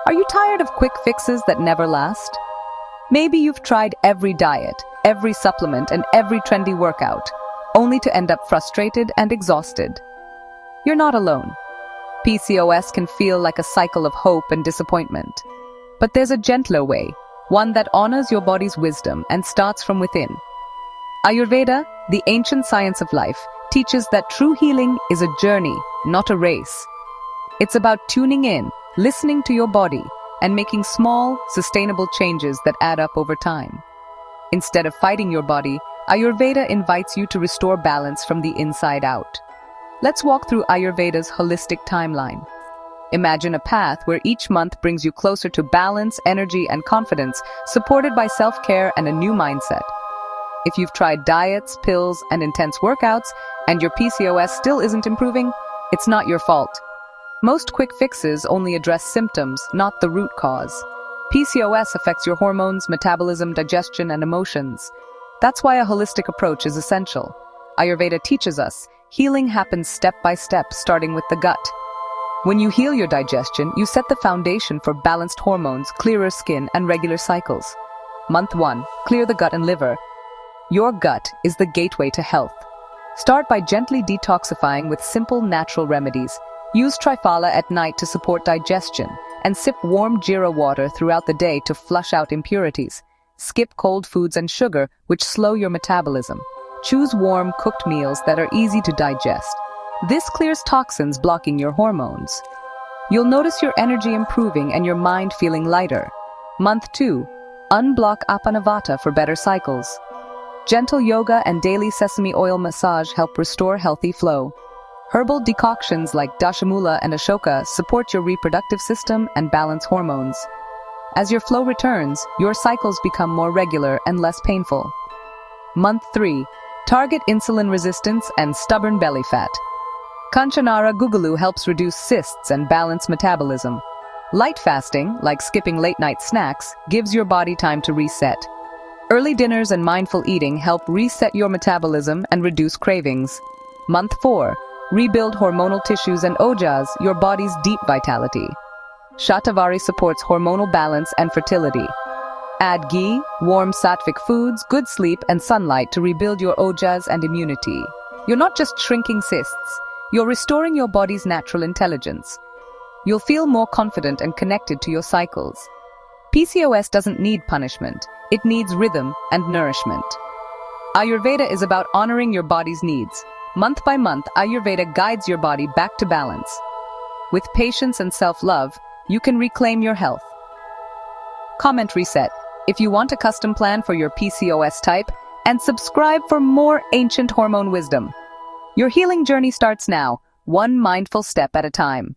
Are you tired of quick fixes that never last? Maybe you've tried every diet, every supplement, and every trendy workout, only to end up frustrated and exhausted. You're not alone. PCOS can feel like a cycle of hope and disappointment. But there's a gentler way, one that honors your body's wisdom and starts from within. Ayurveda, the ancient science of life, teaches that true healing is a journey, not a race. It's about tuning in, listening to your body, and making small, sustainable changes that add up over time. Instead of fighting your body, Ayurveda invites you to restore balance from the inside out. Let's walk through Ayurveda's holistic timeline. Imagine a path where each month brings you closer to balance, energy, and confidence, supported by self-care and a new mindset. If you've tried diets, pills, and intense workouts, and your PCOS still isn't improving, it's not your fault. Most quick fixes only address symptoms, not the root cause. PCOS affects your hormones, metabolism, digestion, and emotions. That's why a holistic approach is essential. Ayurveda teaches us healing happens step by step, starting with the gut. When you heal your digestion, you set the foundation for balanced hormones, clearer skin, and regular cycles. Month 1. Clear the gut and liver. Your gut is the gateway to health. Start by gently detoxifying with simple natural remedies. Use triphala at night to support digestion, and sip warm jeera water throughout the day to flush out impurities. Skip cold foods and sugar, which slow your metabolism. Choose warm, cooked meals that are easy to digest. This clears toxins blocking your hormones. You'll notice your energy improving and your mind feeling lighter. Month 2. Unblock Apanavata for better cycles. Gentle yoga and daily sesame oil massage help restore healthy flow. Herbal decoctions like dashamula and ashoka support your reproductive system and balance hormones. As your flow returns, your cycles become more regular and less painful. Month 3. Target insulin resistance and stubborn belly fat. Kanchanara Gugalu helps reduce cysts and balance metabolism. Light fasting, like skipping late-night snacks, gives your body time to reset. Early dinners and mindful eating help reset your metabolism and reduce cravings. Month 4. Rebuild hormonal tissues and ojas, your body's deep vitality. Shatavari supports hormonal balance and fertility. Add ghee, warm sattvic foods, good sleep, and sunlight to rebuild your ojas and immunity. You're not just shrinking cysts, you're restoring your body's natural intelligence. You'll feel more confident and connected to your cycles. PCOS doesn't need punishment, it needs rhythm and nourishment. Ayurveda is about honoring your body's needs. Month by month, Ayurveda guides your body back to balance. With patience and self-love, you can reclaim your health. Comment reset if you want a custom plan for your PCOS type, and subscribe for more ancient hormone wisdom. Your healing journey starts now, one mindful step at a time.